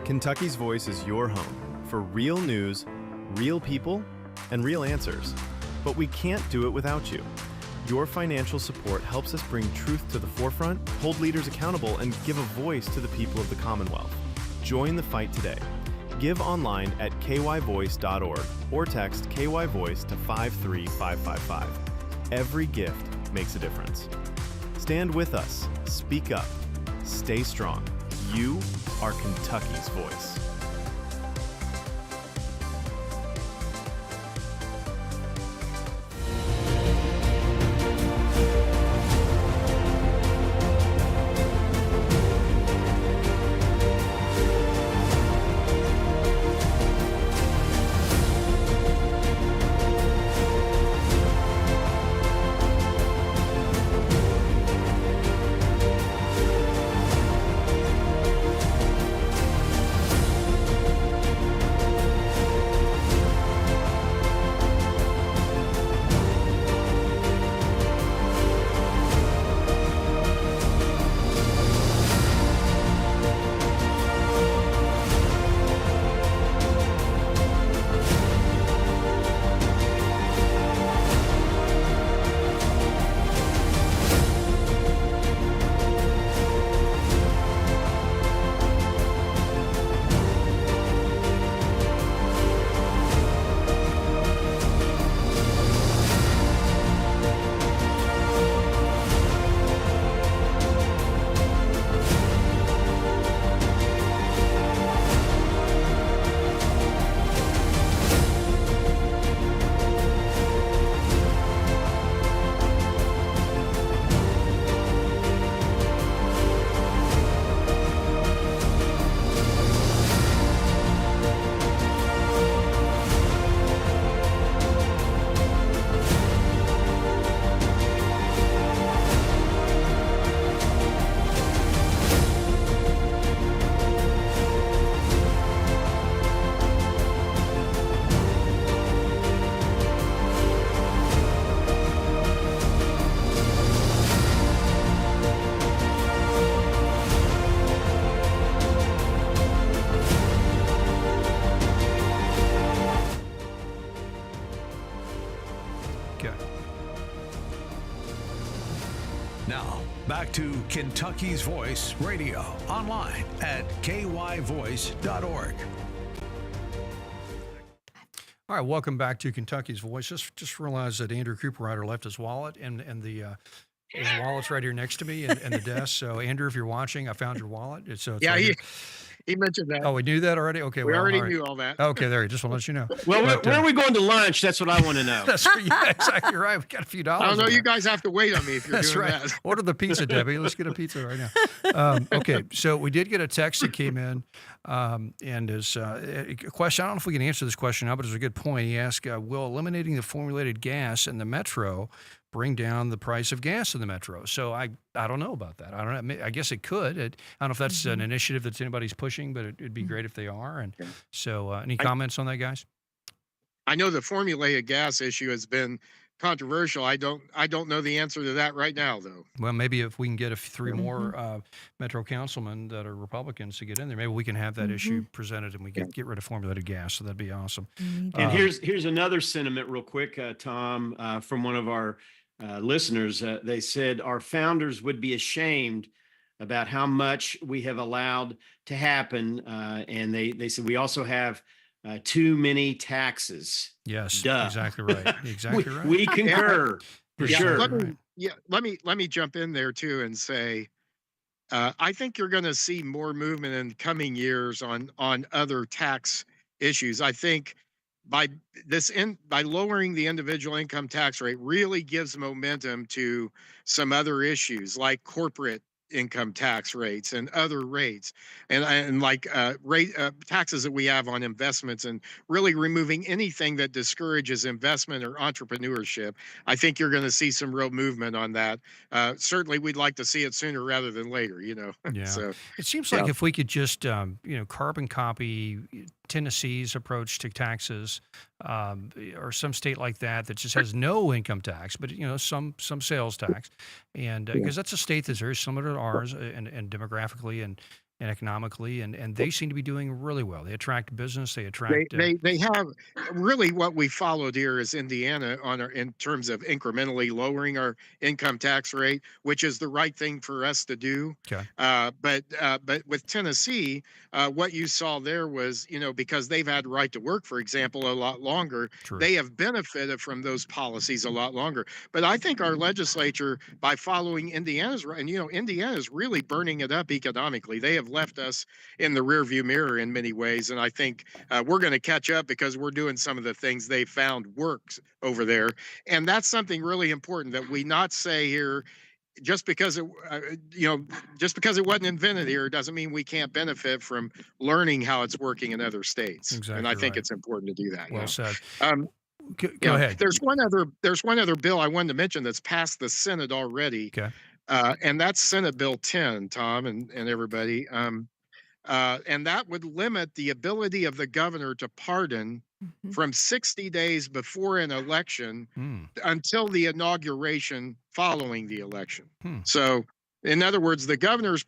Kentucky's Voice is your home for real news, real people, and real answers. But we can't do it without you. Your financial support helps us bring truth to the forefront, hold leaders accountable, and give a voice to the people of the Commonwealth. Join the fight today. Give online at kyvoice.org or text KYVoice to 53555. Every gift makes a difference. Stand with us. Speak up. Stay strong. You are Kentucky's voice. Now, back to Kentucky's Voice Radio, online at kyvoice.org. All right, welcome back to Kentucky's Voice. Just realized that Andrew Cooperrider left his wallet and his wallet's right here next to me and the desk. So Andrew, if you're watching, I found your wallet. It's Yeah, right here. he mentioned that. Oh, we knew that already? Okay, We already all right. knew all that. Okay, there. Just want to let you know. Well, But, where are we going to lunch? That's what I want to know. That's yeah, exactly right. We got a few dollars. I don't know. in You there. guys have to wait on me if you're That's doing right. that. Order the pizza, Debbie. Let's get a pizza right now. Okay, so we did get a text that came in, and is a question. I don't know if we can answer this question now, but it's a good point. He asked, "Will eliminating the formulated gas in the metro bring down the price of gas in the metro?" So I don't know about that. I don't know. I guess it could. I don't know if that's an initiative that anybody's pushing, but it'd be great if they are. And so, any comments on that, guys? I know the formulated gas issue has been controversial. I don't know the answer to that right now, though. Well, maybe if we can get three more Metro councilmen that are Republicans to get in there, maybe we can have that issue presented and we get rid of formulated gas. So that'd be awesome. And here's another sentiment, real quick, Tom, from one of our listeners. They said our founders would be ashamed about how much we have allowed to happen, and they said we also have too many taxes. Yes, Duh. exactly right. Exactly right. We concur for sure. Let me jump in there too and say, I think you're going to see more movement in coming years on other tax issues. I think by lowering the individual income tax rate really gives momentum to some other issues like corporate income tax rates and other rates and like taxes that we have on investments, and really removing anything that discourages investment or entrepreneurship. I think you're going to see some real movement on that. Certainly we'd like to see it sooner rather than later, Yeah. So it seems like if we could just carbon copy Tennessee's approach to taxes, or some state like that just has no income tax, but some sales tax, and because that's a state that's very similar to ours and demographically, and and economically, and they seem to be doing really well. They attract business. They attract. They have really what we followed here is Indiana in terms of incrementally lowering our income tax rate, which is the right thing for us to do. Okay. But with Tennessee, what you saw there was, because they've had right to work, for example, a lot longer, True. they have benefited from those policies a lot longer. But I think our legislature, by following Indiana's, and Indiana's really burning it up economically. They have left us in the rearview mirror in many ways, and I think we're going to catch up because we're doing some of the things they found works over there, and that's something really important that we not say here. Just because just because it wasn't invented here doesn't mean we can't benefit from learning how it's working in other states. Exactly, and I think right. it's important to do that. Well said. Go ahead. There's one other bill I wanted to mention that's passed the Senate already. Okay. And that's Senate Bill 10, Tom and everybody. And that would limit the ability of the governor to pardon from 60 days before an election until the inauguration following the election. So, in other words, the governor's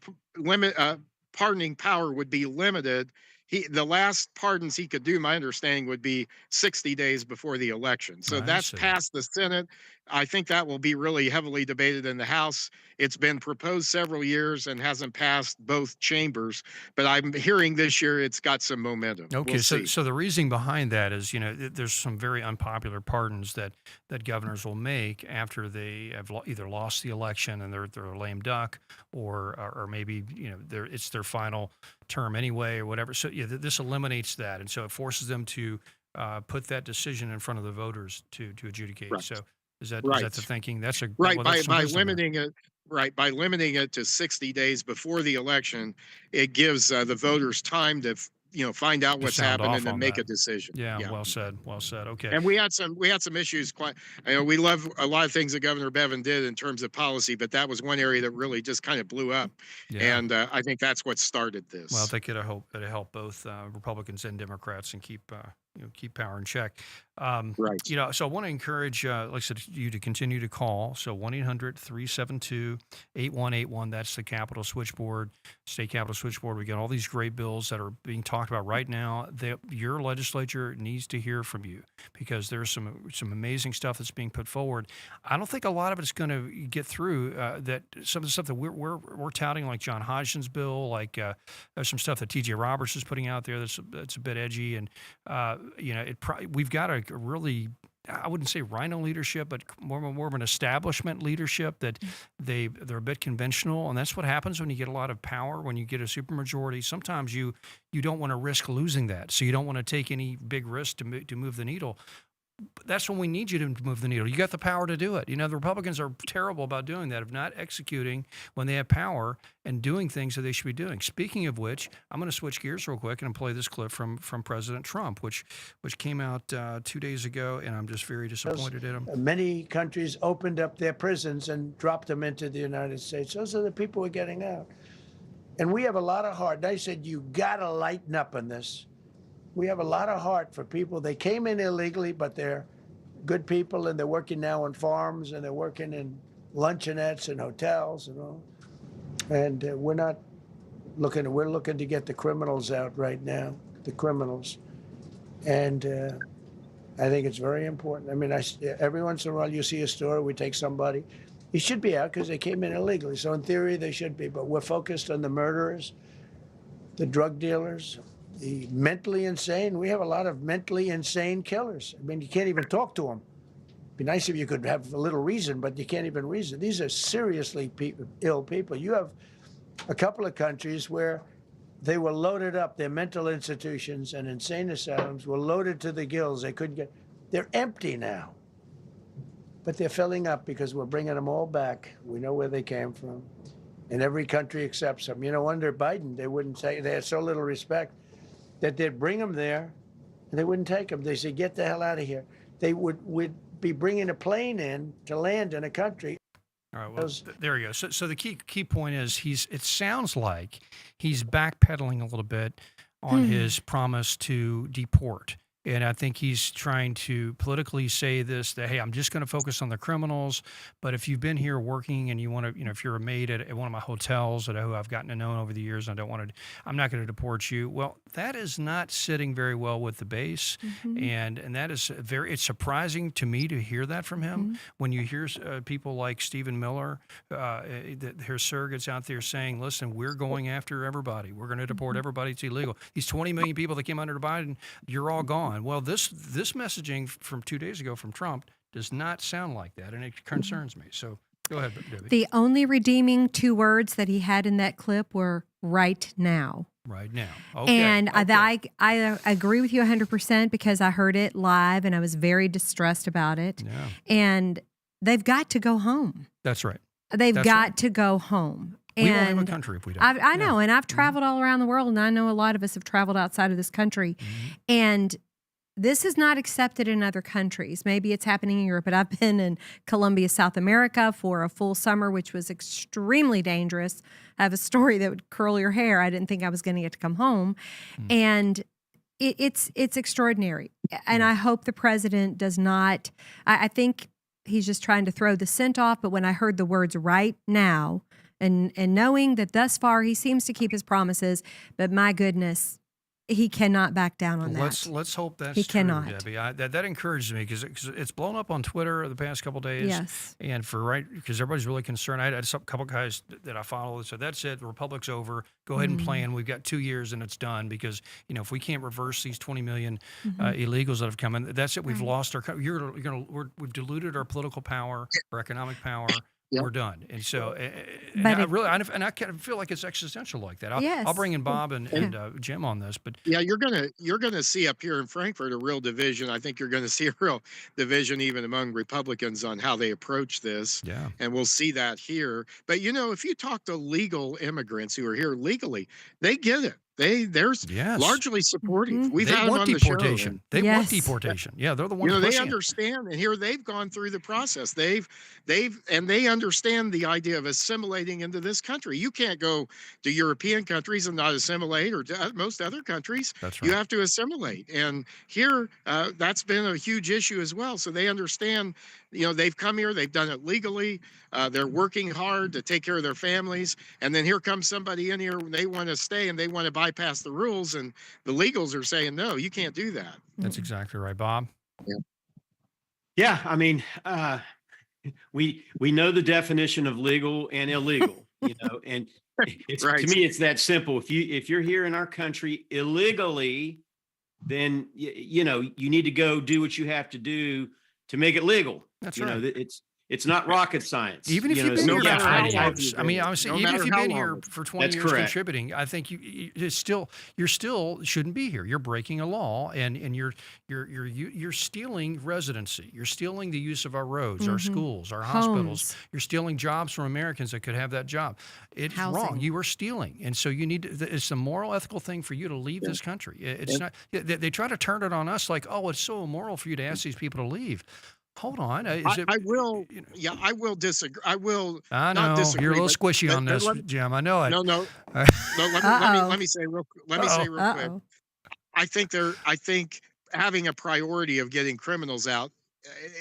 pardoning power would be limited. The last pardons he could do, my understanding, would be 60 days before the election. So that's passed the Senate. I think that will be really heavily debated in the House. It's been proposed several years and hasn't passed both chambers, but I'm hearing this year it's got some momentum. Okay, We'll so the reasoning behind that is, there's some very unpopular pardons that governors will make after they have either lost the election and they're a lame duck, or maybe it's their final term anyway or whatever. So this eliminates that, and so it forces them to put that decision in front of the voters to adjudicate. Right. So is that Right. the thinking? That's a right well, by that's some by wisdom there. limiting it. Right, by limiting it to 60 days before the election, it gives the voters time to find out To what's sound happened off and then on make that. a decision. Yeah, well said. Well said. Okay. And we had some issues. We love a lot of things that Governor Bevin did in terms of policy, but that was one area that really just kind of blew up. Yeah. And I think that's what started this. Well, I think it'll help both Republicans and Democrats and keep power in check. Right. So I want to encourage, like I said, you to continue to call. So 1-800-372-8181. That's the Capitol Switchboard, State Capitol Switchboard. We got all these great bills that are being talked about right now. Your legislature needs to hear from you because there's some amazing stuff that's being put forward. I don't think a lot of it's going to get through. That some of the stuff that we're touting, like John Hodgson's bill, like there's some stuff that T.J. Roberts is putting out there that's a bit edgy, and we've got a really, I wouldn't say rhino leadership, but more of an establishment leadership that they're a bit conventional, and that's what happens when you get a lot of power. When you get a supermajority, sometimes you don't want to risk losing that, so you don't want to take any big risk to move the needle. That's when we need you to move the needle. You got the power to do it. The Republicans are terrible about doing that, of not executing when they have power and doing things that they should be doing. Speaking of which, I'm going to switch gears real quick and play this clip from President Trump, which came out 2 days ago, and I'm just very disappointed in him. Many countries opened up their prisons and dropped them into the United States. Those are the people who are getting out. And we have a lot of heart. They said, you got to lighten up on this. We have a lot of heart for people. They came in illegally, but they're good people, and they're working now on farms, and they're working in luncheonettes and hotels and all. And we're looking to get the criminals out right now, the criminals. And I think it's very important. I mean, every once in a while you see a story, we take somebody. He should be out because they came in illegally. So in theory, they should be. But we're focused on the murderers, the drug dealers, the mentally insane. We have a lot of mentally insane killers. I mean, you can't even talk to them. It'd be nice if you could have a little reason, but you can't even reason. These are seriously ill people. You have a couple of countries where they were loaded up. Their mental institutions and insane asylums were loaded to the gills. They couldn't get. They're empty now. But they're filling up because we're bringing them all back. We know where they came from. And every country accepts them. Under Biden, they wouldn't say, they had so little respect that they'd bring them there and they wouldn't take them. They said, get the hell out of here. They would be bringing a plane in to land in a country. All right, well, there you go. So the key point is it sounds like he's backpedaling a little bit on his promise to deport. And I think he's trying to politically say this, that, hey, I'm just going to focus on the criminals. But if you've been here working and you want to, if you're a maid at one of my hotels who I've gotten to know over the years, and I'm not going to deport you. Well, that is not sitting very well with the base. And that is it's surprising to me to hear that from him. When you hear people like Stephen Miller, his surrogates out there saying, listen, we're going after everybody. We're going to deport everybody. It's illegal. These 20 million people that came under Biden, you're all gone. Well, this messaging from 2 days ago from Trump does not sound like that, and it concerns me. So go ahead, Debbie. The only redeeming 2 words that he had in that clip were "right now." Right now. Okay. And I agree with you 100% because I heard it live and I was very distressed about it. Yeah. And they've got to go home. That's right. They've got to go home. We won't have a country if we don't. I know, and I've traveled all around the world, and I know a lot of us have traveled outside of this country. And this is not accepted in other countries. Maybe it's happening in Europe, but I've been in Colombia, South America for a full summer, which was extremely dangerous. I have a story that would curl your hair. I didn't think I was going to get to come home. And it's extraordinary. And I hope the president does not, I think he's just trying to throw the scent off. But when I heard the words "right now," and knowing that thus far he seems to keep his promises, but my goodness, he cannot back down on that. Let's hope that's he true, cannot. Debbie. That encourages me because it's blown up on Twitter the past couple of days. Yes. And because everybody's really concerned. I had a couple guys that I follow that said, that's it, the Republic's over. Go ahead and plan. We've got 2 years and it's done because, if we can't reverse these 20 million illegals that have come in, that's it. We've lost our country. We've diluted our political power, our economic power. We're done. And so, I kind of feel like it's existential like that. I'll bring in Bob and Jim on this, but you're gonna see up here in Frankfurt a real division. I think you're gonna see a real division even among Republicans on how they approach this. Yeah. And we'll see that here. But if you talk to legal immigrants who are here legally, they get it. They're largely supportive. We've had them on deportation. the show. They want deportation. Yeah, they're the ones. They understand, and here they've gone through the process. They understand the idea of assimilating into this country. You can't go to European countries and not assimilate, or to most other countries. That's right. You have to assimilate, and here that's been a huge issue as well. So they understand. They've come here. They've done it legally. They're working hard to take care of their families, and then here comes somebody in here. They want to stay and they want to bypass the rules, and the legals are saying, no, you can't do that. That's exactly right, Bob. Yeah. I mean, we know the definition of legal and illegal, and it's Right. to me, it's that simple. If you're here in our country illegally, then you need to go do what you have to do to make it legal. That's right. It's not rocket science. Even if you've been here for 20 years. I mean, obviously, even if you've been here for 20 years contributing, I think you still shouldn't be here. You're breaking a law, and you're stealing residency. You're stealing the use of our roads, our schools, our hospitals. You're stealing jobs from Americans that could have that job. It's wrong. You are stealing, and so you need to. It's a moral, ethical thing for you to leave this country. It's not. They try to turn it on us like, oh, it's so immoral for you to ask these people to leave. Hold on. I will. Yeah, I will disagree. I will. I know not disagree, you're a little squishy on this, Jim. I know it. No. Let me say real quick. I think having a priority of getting criminals out.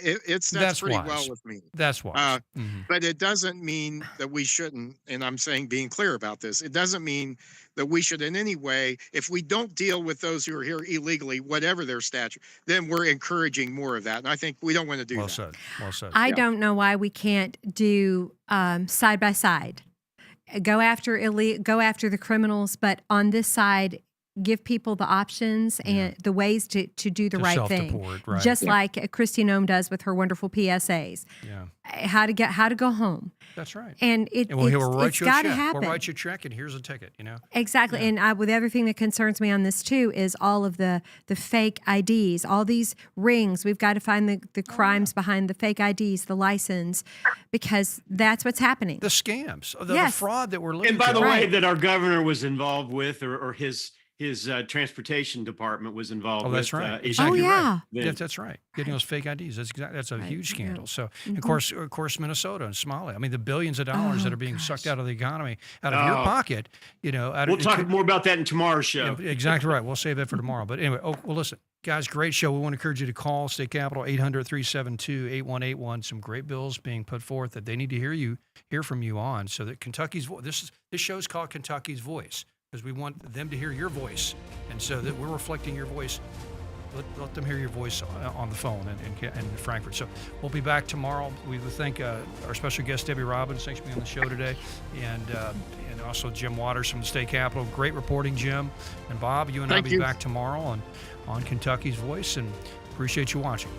That's pretty wise. Well with me. That's wise. But it doesn't mean that we shouldn't, and I'm saying being clear about this, it doesn't mean that we should in any way, if we don't deal with those who are here illegally, whatever their statute, then we're encouraging more of that. And I think we don't want to do that. Well said. I don't know why we can't do side by side. Go after the criminals, but on this side, give people the options and the ways to do the right thing. Right. Just like Christy Nome does with her wonderful PSAs. Yeah. How to go home. That's right. And we'll write you a check. Happen. We'll write you a check, and here's a ticket. Exactly. Yeah. And with everything that concerns me on this too is all of the fake IDs, all these rings. We've got to find the crimes behind the fake IDs, the license, because that's what's happening. The scams, the fraud that we're living. And by the way, that our governor was involved with, or his transportation department was involved. That's with, right. Exactly right. Yes, that's right. Getting those fake IDs. That's a huge scandal. So, of course, Minnesota and Somalia. I mean, the billions of dollars that are being sucked out of the economy, out of your pocket. We'll talk more about that in tomorrow's show. Exactly right. We'll save that for tomorrow. But anyway, listen. Guys, great show. We want to encourage you to call State Capitol 800-372-8181. Some great bills being put forth that they need to hear from you on, so that Kentucky's this show is called Kentucky's Voice because we want them to hear your voice, and so that we're reflecting your voice. Let them hear your voice on the phone in Frankfurt. So we'll be back tomorrow. We would thank our special guest, Debbie Robbins. Thanks for being on the show today. And also Jim Waters from the State Capitol. Great reporting, Jim. And Bob, you and I will be back tomorrow on Kentucky's Voice, and appreciate you watching.